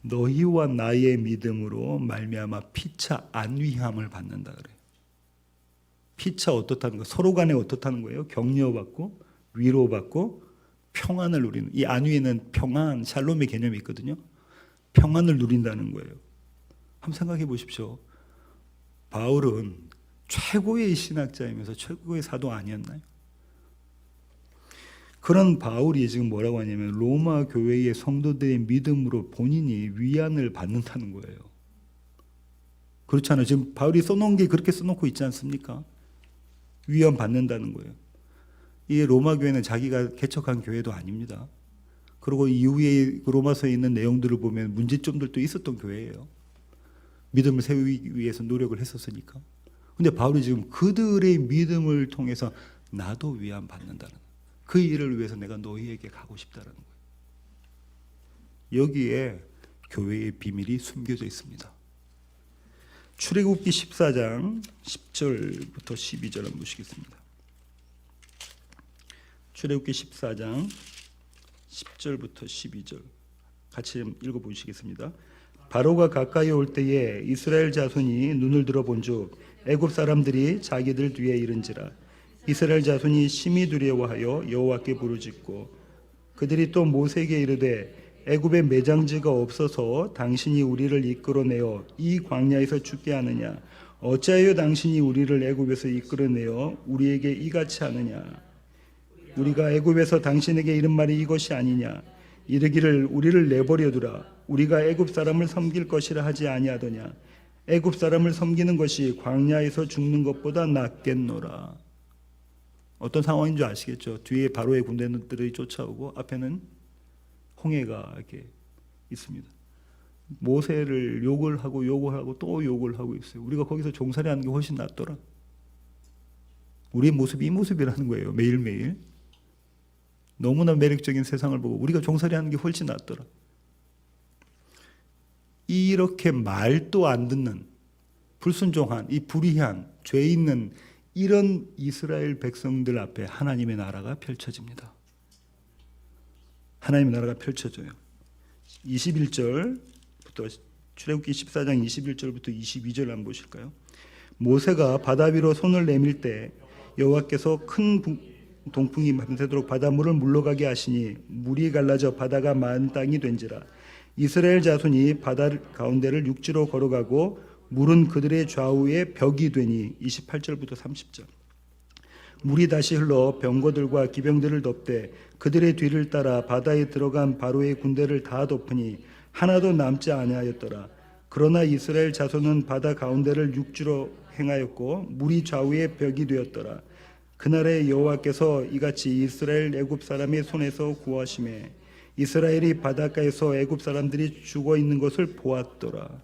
너희와 나의 믿음으로 말미암아 피차 안위함을 받는다 그래요. 피차 어떻다는 거? 서로 간에 어떻다는 거예요? 격려받고 위로받고 평안을 누리는. 이 안위에는 평안, 샬롬의 개념이 있거든요. 평안을 누린다는 거예요. 한번 생각해 보십시오. 바울은 최고의 신학자이면서 최고의 사도 아니었나요? 그런 바울이 지금 뭐라고 하냐면 로마 교회의 성도들의 믿음으로 본인이 위안을 받는다는 거예요. 그렇잖아요. 지금 바울이 써놓은 게 그렇게 써놓고 있지 않습니까? 위안 받는다는 거예요. 이 로마 교회는 자기가 개척한 교회도 아닙니다. 그리고 이후에 로마서에 있는 내용들을 보면 문제점들도 있었던 교회예요. 믿음을 세우기 위해서 노력을 했었으니까. 근데 바울이 지금 그들의 믿음을 통해서 나도 위안 받는다는 거예요. 그 일을 위해서 내가 너희에게 가고 싶다는 거예요. 여기에 교회의 비밀이 숨겨져 있습니다. 출애굽기 14장 10절부터 12절 한번 보시겠습니다. 출애굽기 14장 10절부터 12절 같이 읽어보시겠습니다. 바로가 가까이 올 때에 이스라엘 자손이 눈을 들어 본즉 애굽 사람들이 자기들 뒤에 이른지라. 이스라엘 자손이 심히 두려워하여 여호와께 부르짖고 그들이 또 모세에게 이르되 애굽에 매장지가 없어서 당신이 우리를 이끌어내어 이 광야에서 죽게 하느냐? 어찌하여 당신이 우리를 애굽에서 이끌어내어 우리에게 이같이 하느냐? 우리가 애굽에서 당신에게 이른 말이 이것이 아니냐? 이르기를 우리를 내버려 두라. 우리가 애굽 사람을 섬길 것이라 하지 아니하더냐? 애굽 사람을 섬기는 것이 광야에서 죽는 것보다 낫겠노라. 어떤 상황인 줄 아시겠죠? 뒤에 바로의 군대들이 쫓아오고 앞에는 홍해가 이렇게 있습니다. 모세를 욕을 하고 또 욕을 하고 있어요. 우리가 거기서 종살이하는 게 훨씬 낫더라. 우리의 모습이 이 모습이라는 거예요. 매일매일. 너무나 매력적인 세상을 보고 우리가 종살이하는 게 훨씬 낫더라. 이렇게 말도 안 듣는 불순종한 이 불의한 죄 있는 이런 이스라엘 백성들 앞에 하나님의 나라가 펼쳐집니다. 하나님의 나라가 펼쳐져요. 21절부터 출애굽기 14장 21절부터 22절 한번 보실까요? 모세가 바다 위로 손을 내밀 때 여호와께서 큰 동풍이 밤새도록 바닷물을 물러가게 하시니 물이 갈라져 바다가 만 땅이 된지라. 이스라엘 자손이 바다 가운데를 육지로 걸어가고 물은 그들의 좌우에 벽이 되니 28절부터 30절. 물이 다시 흘러 병거들과 기병들을 덮되 그들의 뒤를 따라 바다에 들어간 바로의 군대를 다 덮으니 하나도 남지 아니하였더라. 그러나 이스라엘 자손은 바다 가운데를 육지로 행하였고 물이 좌우에 벽이 되었더라. 그날에 여호와께서 이같이 이스라엘 애굽 사람의 손에서 구하심에 이스라엘이 바닷가에서 애굽 사람들이 죽어 있는 것을 보았더라.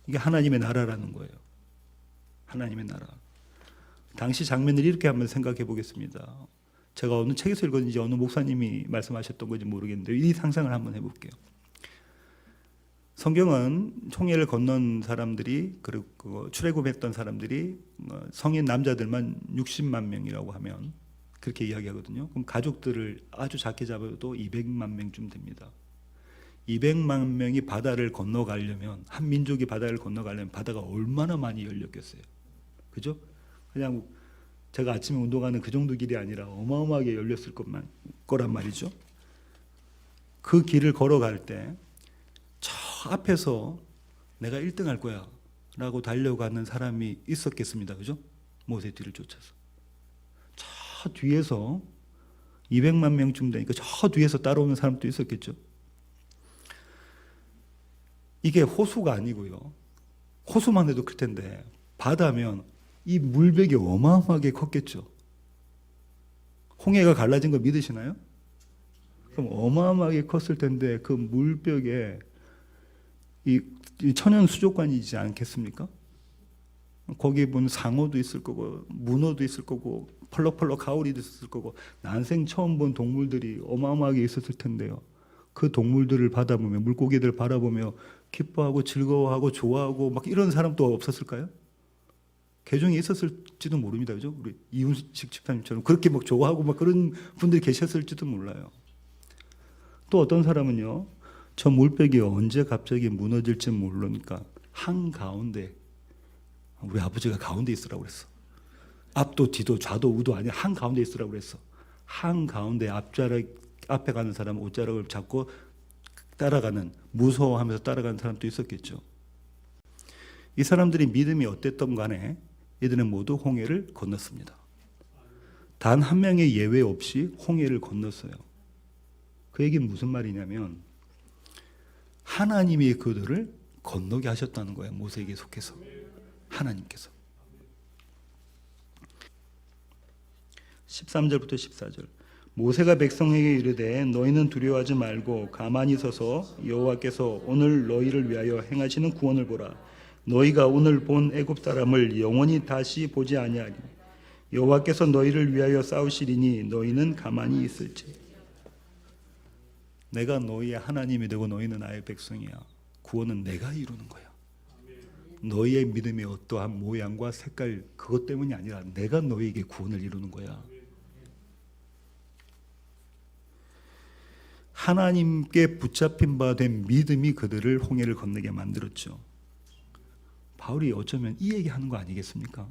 이게 하나님의 나라라는 거예요. 하나님의 나라. 당시 장면을 이렇게 한번 생각해 보겠습니다. 제가 어느 책에서 읽었는지 어느 목사님이 말씀하셨던 건지 모르겠는데 이 상상을 한번 해볼게요. 성경은 홍해를 건넌 사람들이 그리고 출애굽했던 사람들이 성인 남자들만 60만 명이라고 하면 그렇게 이야기하거든요. 그럼 가족들을 아주 작게 잡아도 200만 명쯤 됩니다. 200만 명이 바다를 건너가려면 한 민족이 바다를 건너가려면 바다가 얼마나 많이 열렸겠어요. 그죠? 그냥 제가 아침에 운동하는 그 정도 길이 아니라 어마어마하게 열렸을 거란 말이죠. 그 길을 걸어갈 때 저 앞에서 내가 1등 할 거야 라고 달려가는 사람이 있었겠습니다. 그죠? 모세 뒤를 쫓아서. 저 뒤에서 200만 명쯤 되니까 저 뒤에서 따라오는 사람도 있었겠죠. 이게 호수가 아니고요. 호수만 해도 클 텐데 바다면 이 물벽이 어마어마하게 컸겠죠. 홍해가 갈라진 거 믿으시나요? 그럼 어마어마하게 컸을 텐데 그 물벽에 이 천연 수족관이지 않겠습니까? 거기에 보면 상어도 있을 거고 문어도 있을 거고 펄럭펄럭 가오리도 있을 거고 난생 처음 본 동물들이 어마어마하게 있었을 텐데요. 그 동물들을 바라보며 물고기들을 바라보며 기뻐하고 즐거워하고 좋아하고 막 이런 사람도 없었을까요? 개종이 있었을지도 모릅니다. 그죠? 우리 이윤식 집사님처럼 그렇게 막 좋아하고 막 그런 분들이 계셨을지도 몰라요. 또 어떤 사람은요. 저 물벽이 언제 갑자기 무너질지 모르니까 한가운데 우리 아버지가 가운데 있으라고 그랬어. 앞도 뒤도 좌도 우도 아니야. 한가운데 있으라고 그랬어. 한가운데 앞에 가는 사람은 옷자락을 잡고 따라가는 무서워하면서 따라가는 사람도 있었겠죠. 이 사람들이 믿음이 어땠던 간에 이들은 모두 홍해를 건넜습니다. 단 한 명의 예외 없이 홍해를 건넜어요. 그 얘기는 무슨 말이냐면 하나님이 그들을 건너게 하셨다는 거예요. 모세에게 속해서. 하나님께서. 13절부터 14절. 모세가 백성에게 이르되 너희는 두려워하지 말고 가만히 서서 여호와께서 오늘 너희를 위하여 행하시는 구원을 보라. 너희가 오늘 본 애굽 사람을 영원히 다시 보지 아니하리. 여호와께서 너희를 위하여 싸우시리니 너희는 가만히 있을지. 내가 너희의 하나님이 되고 너희는 나의 백성이야. 구원은 내가 이루는 거야. 너희의 믿음의 어떠한 모양과 색깔 그것 때문이 아니라 내가 너희에게 구원을 이루는 거야. 하나님께 붙잡힌 바 된 믿음이 그들을 홍해를 건너게 만들었죠. 바울이 어쩌면 이 얘기하는 거 아니겠습니까?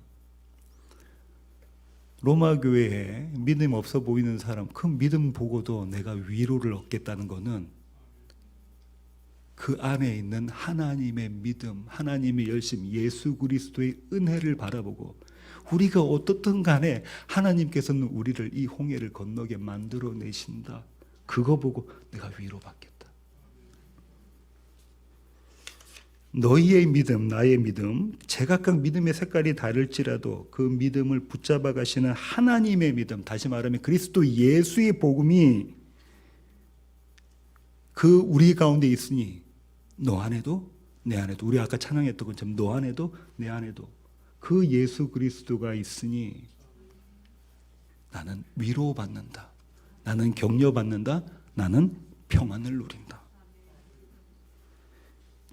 로마 교회에 믿음 없어 보이는 사람, 그 믿음 보고도 내가 위로를 얻겠다는 것은 그 안에 있는 하나님의 믿음, 하나님의 열심, 예수 그리스도의 은혜를 바라보고 우리가 어떻든 간에 하나님께서는 우리를 이 홍해를 건너게 만들어내신다. 그거 보고 내가 위로받겠다. 너희의 믿음, 나의 믿음, 제각각 믿음의 색깔이 다를지라도 그 믿음을 붙잡아 가시는 하나님의 믿음, 다시 말하면 그리스도 예수의 복음이 그 우리 가운데 있으니 너 안에도 내 안에도 우리 아까 찬양했던 것처럼 너 안에도 내 안에도 그 예수 그리스도가 있으니 나는 위로받는다. 나는 격려받는다. 나는 평안을 누린다.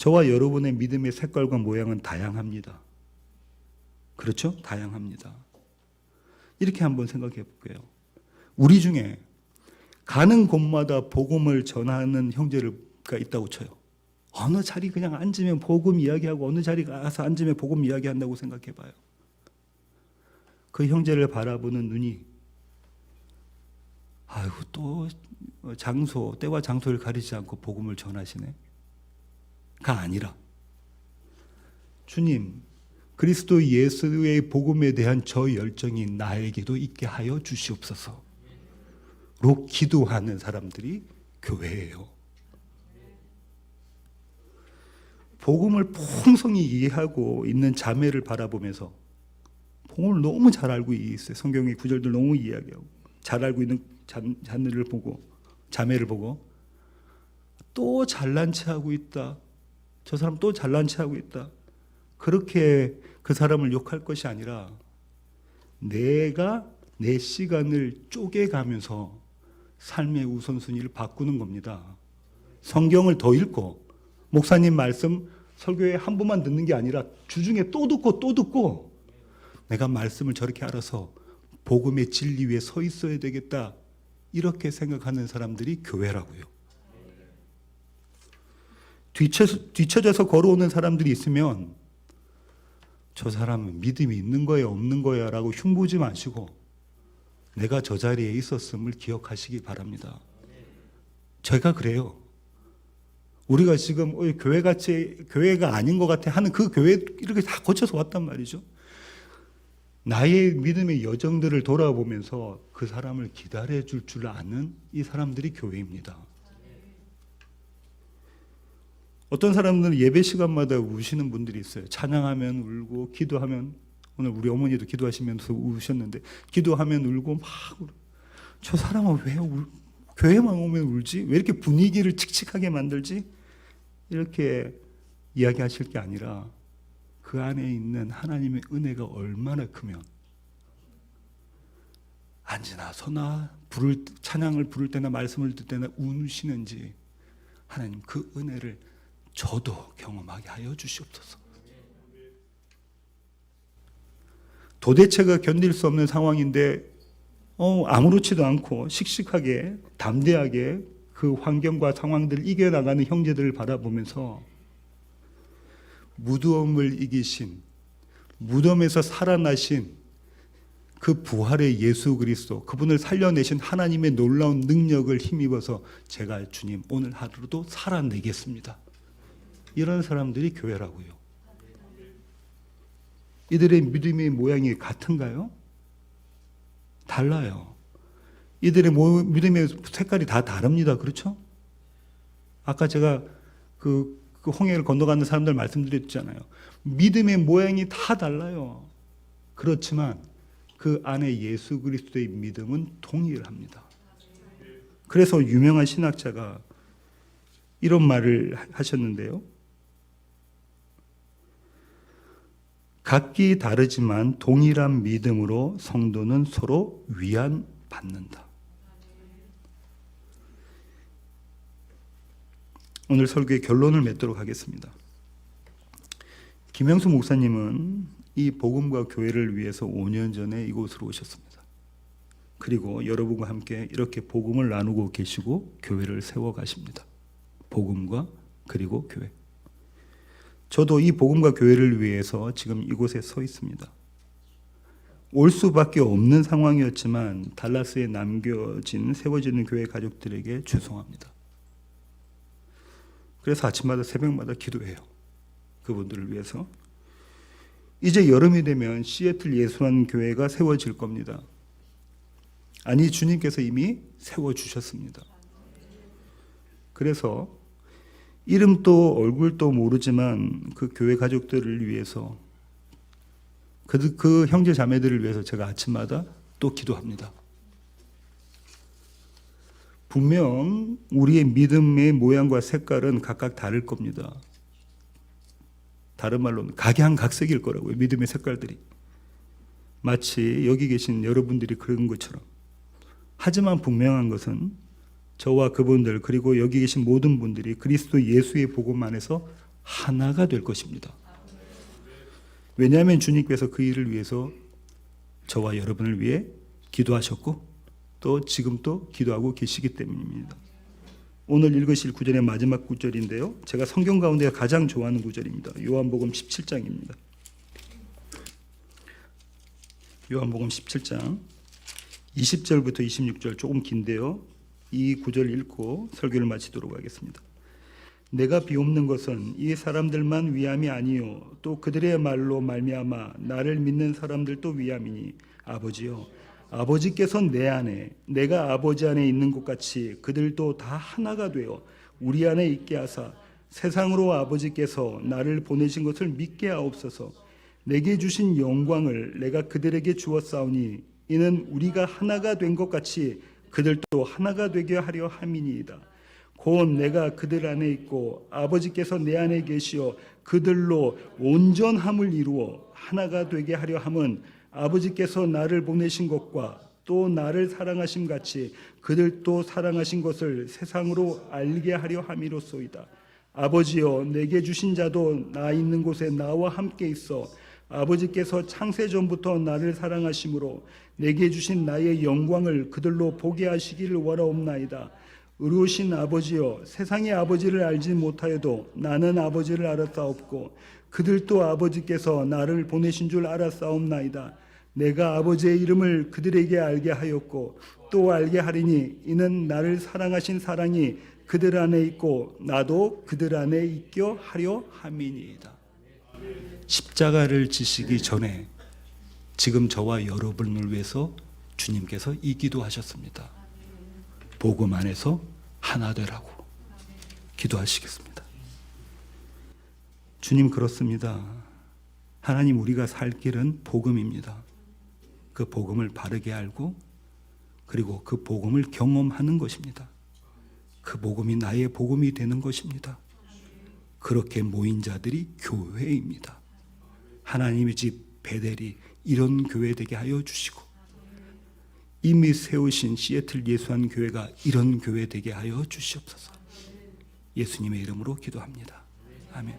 저와 여러분의 믿음의 색깔과 모양은 다양합니다. 그렇죠? 다양합니다. 이렇게 한번 생각해 볼게요. 우리 중에 가는 곳마다 복음을 전하는 형제가 있다고 쳐요. 어느 자리 그냥 앉으면 복음 이야기하고 어느 자리 가서 앉으면 복음 이야기한다고 생각해 봐요. 그 형제를 바라보는 눈이 아이고 또 때와 장소를 가리지 않고 복음을 전하시네. 가 아니라 주님, 그리스도 예수의 복음에 대한 저 열정이 나에게도 있게 하여 주시옵소서. 로 기도하는 사람들이 교회예요. 복음을 풍성히 이해하고 있는 자매를 바라보면서 복음을 너무 잘 알고 있어요. 성경의 구절들 너무 이야기하고 잘 알고 있는 자매를 보고 또 잘난 체하고 있다. 저 사람 또 잘난 체하고 있다. 그렇게 그 사람을 욕할 것이 아니라 내가 내 시간을 쪼개가면서 삶의 우선순위를 바꾸는 겁니다. 성경을 더 읽고 목사님 말씀 설교에 한 번만 듣는 게 아니라 주중에 또 듣고 내가 말씀을 저렇게 알아서 복음의 진리 위에 서 있어야 되겠다. 이렇게 생각하는 사람들이 교회라고요. 뒤쳐져서 걸어오는 사람들이 있으면 저 사람은 믿음이 있는 거야 없는 거야 라고 흉보지 마시고 내가 저 자리에 있었음을 기억하시기 바랍니다. 제가 그래요. 우리가 지금 교회가 아닌 것 같아 하는 그 교회 이렇게 다 거쳐서 왔단 말이죠. 나의 믿음의 여정들을 돌아보면서 그 사람을 기다려줄 줄 아는 이 사람들이 교회입니다. 어떤 사람들은 예배 시간마다 우시는 분들이 있어요. 찬양하면 울고 기도하면, 오늘 우리 어머니도 기도하시면서 우셨는데 기도하면 울고 막 저 사람은 왜 교회만 오면 울지? 왜 이렇게 분위기를 칙칙하게 만들지? 이렇게 이야기하실 게 아니라 그 안에 있는 하나님의 은혜가 얼마나 크면 앉으나 서나 찬양을 부를 때나 말씀을 듣을 때나 우시는지 하나님 그 은혜를 저도 경험하게 하여 주시옵소서. 도대체가 견딜 수 없는 상황인데 아무렇지도 않고 씩씩하게 담대하게 그 환경과 상황들을 이겨나가는 형제들을 바라보면서 무덤을 이기신, 무덤에서 살아나신 그 부활의 예수 그리스도, 그분을 살려내신 하나님의 놀라운 능력을 힘입어서 제가 주님 오늘 하루도 살아내겠습니다. 이런 사람들이 교회라고요. 이들의 믿음의 모양이 같은가요? 달라요. 이들의 믿음의 색깔이 다 다릅니다. 그렇죠? 아까 제가 그 홍해를 건너가는 사람들 말씀드렸잖아요. 믿음의 모양이 다 달라요. 그렇지만 그 안에 예수 그리스도의 믿음은 동일합니다. 그래서 유명한 신학자가 이런 말을 하셨는데요. 각기 다르지만 동일한 믿음으로 성도는 서로 위안받는다. 오늘 설교의 결론을 맺도록 하겠습니다. 김영수 목사님은 이 복음과 교회를 위해서 5년 전에 이곳으로 오셨습니다. 그리고 여러분과 함께 이렇게 복음을 나누고 계시고 교회를 세워가십니다. 복음과 그리고 교회. 저도 이 복음과 교회를 위해서 지금 이곳에 서 있습니다. 올 수밖에 없는 상황이었지만 달라스에 세워지는 교회 가족들에게 죄송합니다. 그래서 아침마다 새벽마다 기도해요. 그분들을 위해서. 이제 여름이 되면 시애틀 예수란 교회가 세워질 겁니다. 아니, 주님께서 이미 세워주셨습니다. 그래서 이름도 얼굴도 모르지만 그 교회 가족들을 위해서 그 형제 자매들을 위해서 제가 아침마다 또 기도합니다. 분명 우리의 믿음의 모양과 색깔은 각각 다를 겁니다. 다른 말로는 각양각색일 거라고요. 믿음의 색깔들이. 마치 여기 계신 여러분들이 그런 것처럼. 하지만 분명한 것은 저와 그분들 그리고 여기 계신 모든 분들이 그리스도 예수의 복음 안에서 하나가 될 것입니다. 왜냐하면 주님께서 그 일을 위해서 저와 여러분을 위해 기도하셨고 또 지금도 기도하고 계시기 때문입니다. 오늘 읽으실 구절의 마지막 구절인데요. 제가 성경 가운데 가장 좋아하는 구절입니다. 요한복음 17장입니다. 요한복음 17장 20절부터 26절 조금 긴데요. 이 구절 읽고 설교를 마치도록 하겠습니다. 내가 비옵는 것은 이 사람들만 위함이 아니요 또 그들의 말로 말미암아 나를 믿는 사람들도 위함이니 아버지요 아버지께서 내 안에 내가 아버지 안에 있는 것 같이 그들도 다 하나가 되어 우리 안에 있게 하사 세상으로 아버지께서 나를 보내신 것을 믿게 하옵소서. 내게 주신 영광을 내가 그들에게 주었사오니 이는 우리가 하나가 된 것 같이 그들도 하나가 되게 하려 함이니이다. 곧 내가 그들 안에 있고 아버지께서 내 안에 계시어 그들로 온전함을 이루어 하나가 되게 하려 함은 아버지께서 나를 보내신 것과 또 나를 사랑하심 같이 그들도 사랑하신 것을 세상으로 알게 하려 함이로소이다. 아버지여 내게 주신 자도 나 있는 곳에 나와 함께 있어 아버지께서 창세 전부터 나를 사랑하심으로 내게 주신 나의 영광을 그들로 보게 하시기를 원하옵나이다. 의로우신 아버지여 세상의 아버지를 알지 못하여도 나는 아버지를 알았사옵고 그들도 아버지께서 나를 보내신 줄 알았사옵나이다. 내가 아버지의 이름을 그들에게 알게 하였고 또 알게 하리니 이는 나를 사랑하신 사랑이 그들 안에 있고 나도 그들 안에 있게 하려 함이니이다. 십자가를 지시기 전에 지금 저와 여러분을 위해서 주님께서 이 기도하셨습니다. 복음 안에서 하나 되라고 기도하시겠습니다. 주님 그렇습니다. 하나님 우리가 살 길은 복음입니다. 그 복음을 바르게 알고 그리고 그 복음을 경험하는 것입니다. 그 복음이 나의 복음이 되는 것입니다. 그렇게 모인 자들이 교회입니다. 하나님의 집 베델이 이런 교회 되게 하여 주시고 이미 세우신 시애틀 예수한 교회가 이런 교회 되게 하여 주시옵소서. 예수님의 이름으로 기도합니다. 아멘.